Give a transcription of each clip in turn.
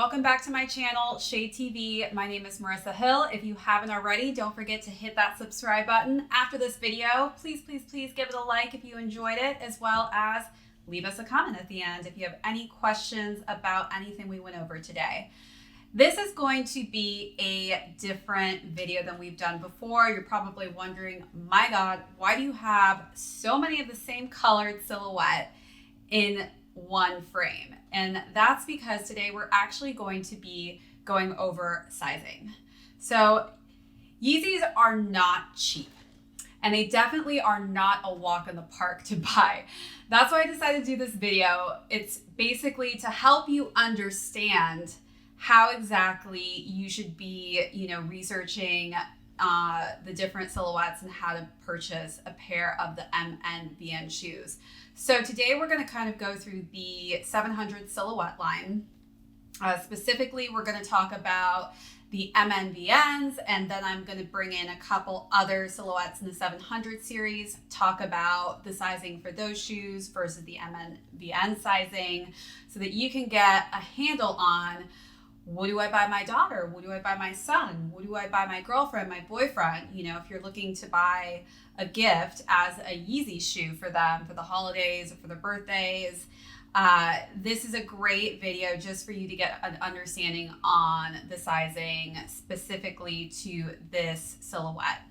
welcome back to my channel, Shade TV. My name is Marissa Hill. If you haven't already, don't forget to hit that subscribe button after this video. Please give it a like if you enjoyed it, as well as leave us a comment at the end if you have any questions about anything we went over today. This is going to be a different video than we've done before. You're probably wondering, my God, why do you have so many of the same colored silhouette in one frame? And that's because today we're actually going to be going over sizing. So Yeezys are not cheap, and they definitely are not a walk in the park to buy. That's why I decided to do this video. It's basically to help you understand how exactly you should be, researching the different silhouettes and how to purchase a pair of the MNVN shoes. So today we're going to kind of go through the 700 silhouette line. Specifically, we're going to talk about the MNVNs, and then I'm going to bring in a couple other silhouettes in the 700 series, talk about the sizing for those shoes versus the MNVN sizing, so that you can get a handle on, what do I buy my daughter? What do I buy my son? What do I buy my girlfriend, my boyfriend? If you're looking to buy a gift as a Yeezy shoe for them, for the holidays or for their birthdays, this is a great video just for you to get an understanding on the sizing specifically to this silhouette.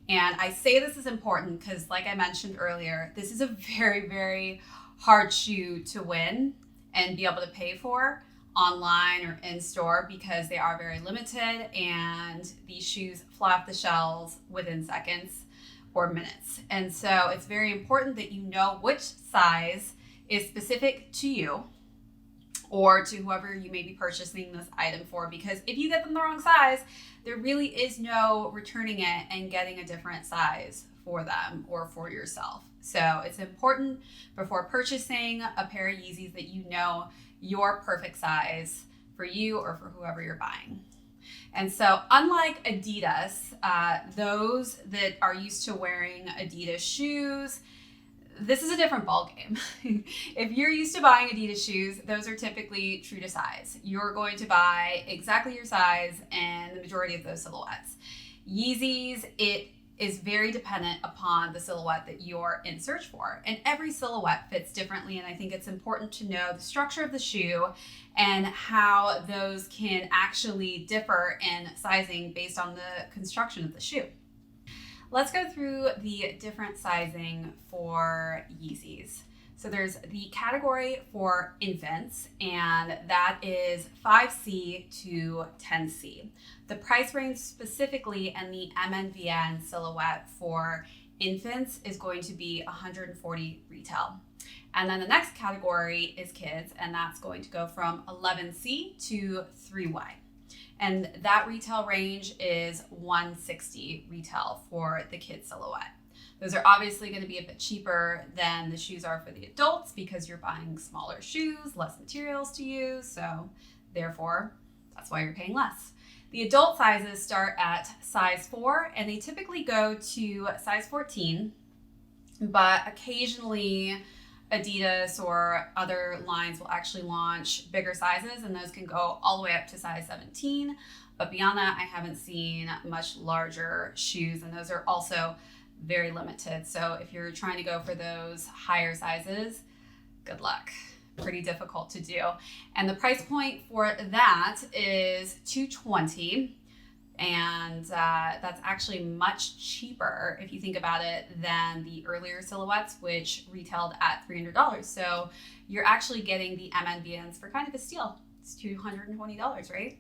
And I say this is important because, like I mentioned earlier, this is a very, very hard shoe to win and be able to pay for online or in store, because they are very limited and these shoes fly off the shelves within seconds or minutes. And so it's very important that you know which size is specific to you or to whoever you may be purchasing this item for, because if you get them the wrong size, there really is no returning it and getting a different size for them or for yourself. So it's important before purchasing a pair of Yeezys that you know your perfect size for you or for whoever you're buying. And so unlike Adidas, those that are used to wearing Adidas shoes, this is a different ballgame. If you're used to buying Adidas shoes, those are typically true to size. You're going to buy exactly your size in the majority of those silhouettes. Yeezys, it is very dependent upon the silhouette that you're in search for. And every silhouette fits differently. And I think it's important to know the structure of the shoe and how those can actually differ in sizing based on the construction of the shoe. Let's go through the different sizing for Yeezys. So there's the category for infants, and that is 5C to 10C. The price range specifically in the MNVN silhouette for infants is going to be $140 retail. And then the next category is kids, and that's going to go from 11C to 3Y. And that retail range is $160 retail for the kids silhouette. Those are obviously going to be a bit cheaper than the shoes are for the adults because you're buying smaller shoes, less materials to use, so therefore that's why you're paying less. The adult sizes start at size 4 and they typically go to size 14, but occasionally Adidas or other lines will actually launch bigger sizes, and those can go all the way up to size 17. But beyond that, I haven't seen much larger shoes, and those are also very limited. So if you're trying to go for those higher sizes, good luck. Pretty difficult to do. And the price point for that is $220. And that's actually much cheaper, if you think about it, than the earlier silhouettes, which retailed at $300. So you're actually getting the MNVNs for kind of a steal. It's $220, right?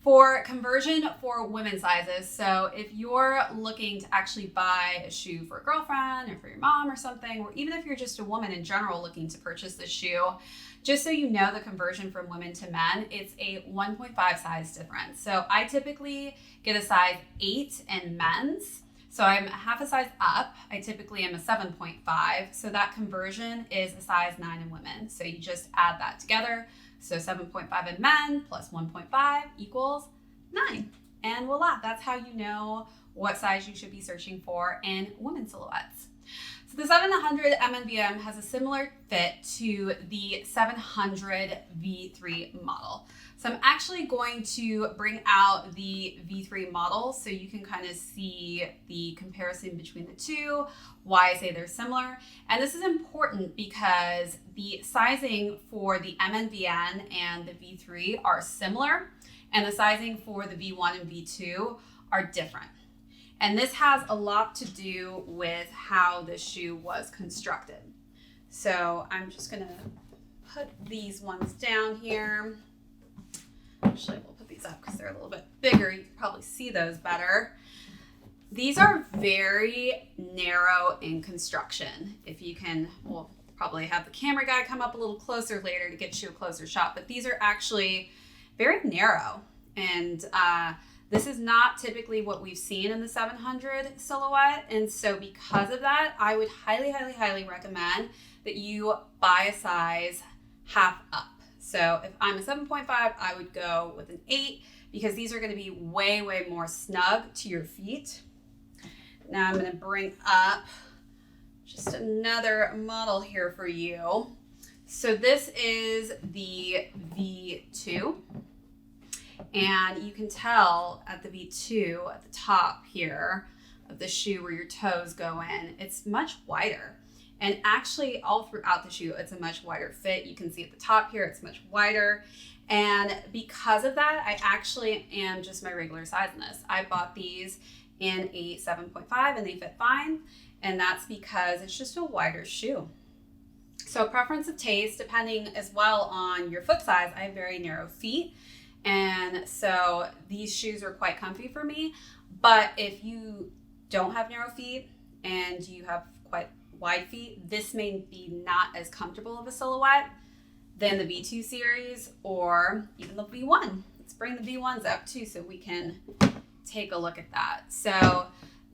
For conversion for women's sizes, so if you're looking to actually buy a shoe for a girlfriend or for your mom or something, or even if you're just a woman in general looking to purchase this shoe, just so you know the conversion from women to men, it's a 1.5 size difference. So I typically get a size 8 in men's. So I'm half a size up. I typically am a 7.5. So that conversion is a size 9 in women. So you just add that together. So 7.5 in men plus 1.5 equals 9. And voila, that's how you know what size you should be searching for in women's silhouettes. So the 700 MNVM has a similar fit to the 700 V3 model. So I'm actually going to bring out the V3 model so you can kind of see the comparison between the two, why I say they're similar. And this is important because the sizing for the MNVN and the V3 are similar, and the sizing for the V1 and V2 are different. And this has a lot to do with how the shoe was constructed. So I'm just gonna put these ones down here. Actually, we'll put these up because they're a little bit bigger. You can probably see those better. These are very narrow in construction. If you can, we'll probably have the camera guy come up a little closer later to get you a closer shot, but these are actually very narrow. And this is not typically what we've seen in the 700 silhouette. And so because of that, I would highly, highly, highly recommend that you buy a size half up. So if I'm a 7.5, I would go with an 8 because these are going to be way, way more snug to your feet. Now I'm going to bring up just another model here for you. So this is the V2. And you can tell at the V2 at the top here of the shoe where your toes go in, it's much wider. And actually all throughout the shoe, it's a much wider fit. You can see at the top here, it's much wider. And because of that, I actually am just my regular size in this. I bought these in a 7.5 and they fit fine. And that's because it's just a wider shoe. So preference of taste, depending as well on your foot size. I have very narrow feet. And so these shoes are quite comfy for me. But if you don't have narrow feet and you have quite wide feet, this may be not as comfortable of a silhouette than the V2 series or even the V1. Let's bring the V1s up too so we can take a look at that. So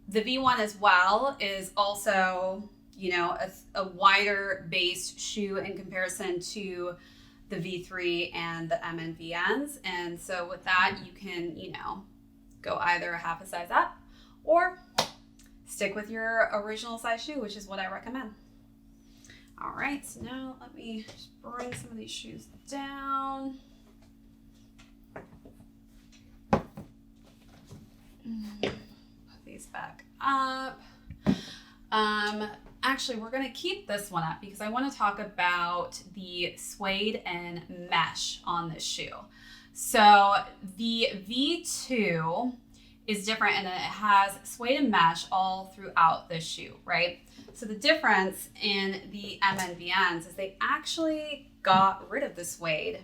the V1 as well is also, you know, a wider based shoe in comparison to the V3 and the MNVNs. And so with that, you can, you know, go either a half a size up or stick with your original size shoe, which is what I recommend. All right, so now let me just bring some of these shoes down. Put these back up. Actually, we're gonna keep this one up because I wanna talk about the suede and mesh on this shoe. So the V2 is different and it has suede and mesh all throughout the shoe, right? So the difference in the MNVNs is they actually got rid of the suede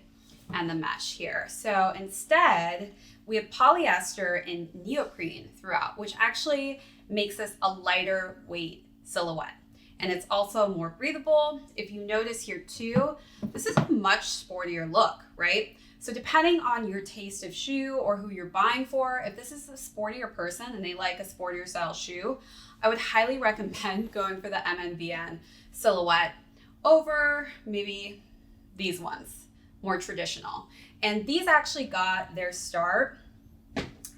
and the mesh here. So instead, we have polyester and neoprene throughout, which actually makes this a lighter weight silhouette. And it's also more breathable. If you notice here too, this is a much sportier look, right? So depending on your taste of shoe or who you're buying for, if this is a sportier person and they like a sportier style shoe, I would highly recommend going for the MNVN silhouette over maybe these ones, more traditional. And these actually got their start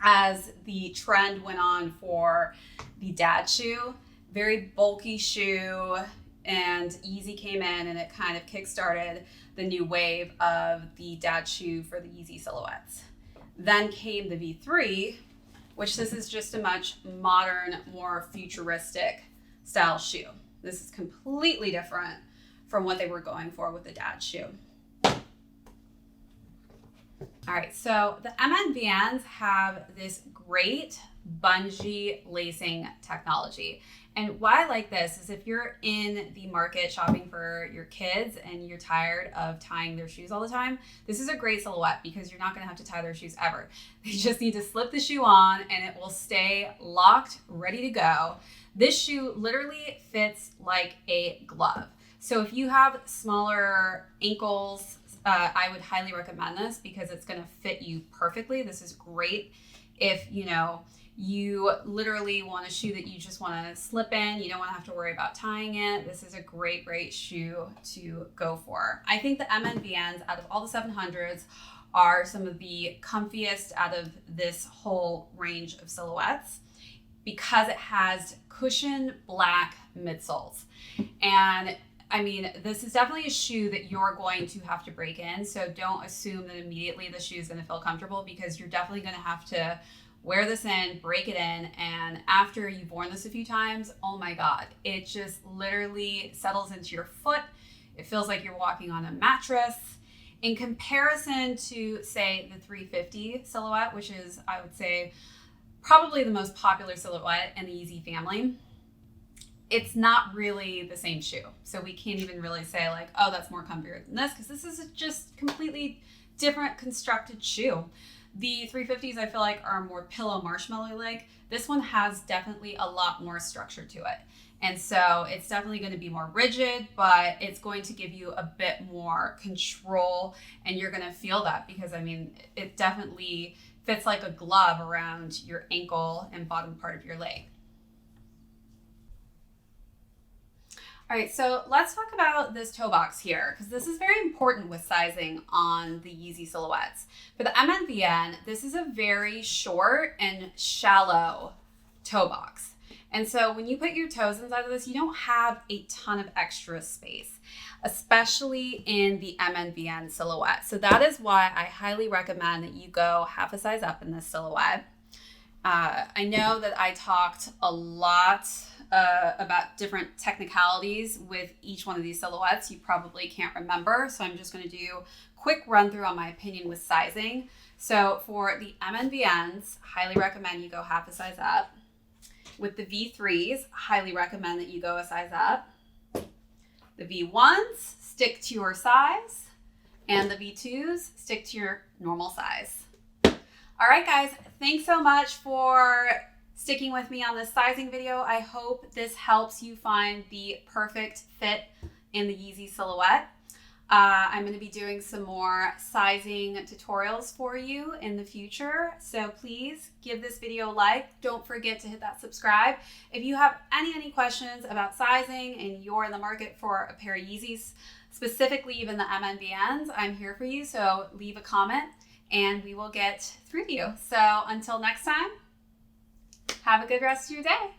as the trend went on for the dad shoe. Very bulky shoe, and Yeezy came in and it kind of kickstarted the new wave of the dad shoe for the Yeezy silhouettes. Then came the V3, which this is just a much modern, more futuristic style shoe. This is completely different from what they were going for with the dad shoe. All right, so the MNVNs have this great bungee lacing technology. And why I like this is if you're in the market shopping for your kids and you're tired of tying their shoes all the time, this is a great silhouette because you're not gonna have to tie their shoes ever. They just need to slip the shoe on and it will stay locked, ready to go. This shoe literally fits like a glove. So if you have smaller ankles, I would highly recommend this because it's gonna fit you perfectly. This is great if, you know, you literally want a shoe that you just want to slip in. You don't want to have to worry about tying it. This is a great, great shoe to go for. I think the MNVNs out of all the 700s are some of the comfiest out of this whole range of silhouettes. because it has cushioned black midsoles. And I mean, this is definitely a shoe that you're going to have to break in. So don't assume that immediately the shoe is going to feel comfortable, because you're definitely going to have to wear this in, break it in. And after you've worn this a few times, oh my God, it just literally settles into your foot. It feels like you're walking on a mattress. In comparison to, say, the 350 silhouette, which is, I would say, probably the most popular silhouette in the Yeezy family, it's not really the same shoe. So we can't even really say like, oh, that's more comfier than this, because this is just completely different constructed shoe. The 350s, I feel like, are more pillow marshmallow-like. This one has definitely a lot more structure to it. And so it's definitely going to be more rigid, but it's going to give you a bit more control, and you're going to feel that, because I mean, it definitely fits like a glove around your ankle and bottom part of your leg. All right, so let's talk about this toe box here, because this is very important with sizing on the Yeezy silhouettes. For the MNVN, this is a very short and shallow toe box. And so when you put your toes inside of this, you don't have a ton of extra space, especially in the MNVN silhouette. So that is why I highly recommend that you go half a size up in this silhouette. I know that I talked a lot about different technicalities with each one of these silhouettes. You probably can't remember, so I'm just going to do a quick run through on my opinion with sizing. So for the MNVNs, highly recommend you go half a size up. With the V3s, highly recommend that you go a size up. The V1s, stick to your size, and the V2s, stick to your normal size. All right, guys, thanks so much for sticking with me on this sizing video. I hope this helps you find the perfect fit in the Yeezy silhouette. I'm going to be doing some more sizing tutorials for you in the future, so please give this video a like. Don't forget to hit that subscribe. If you have any questions about sizing and you're in the market for a pair of Yeezys, specifically even the MNVNs, I'm here for you, so leave a comment and we will get through to you. So until next time, have a good rest of your day.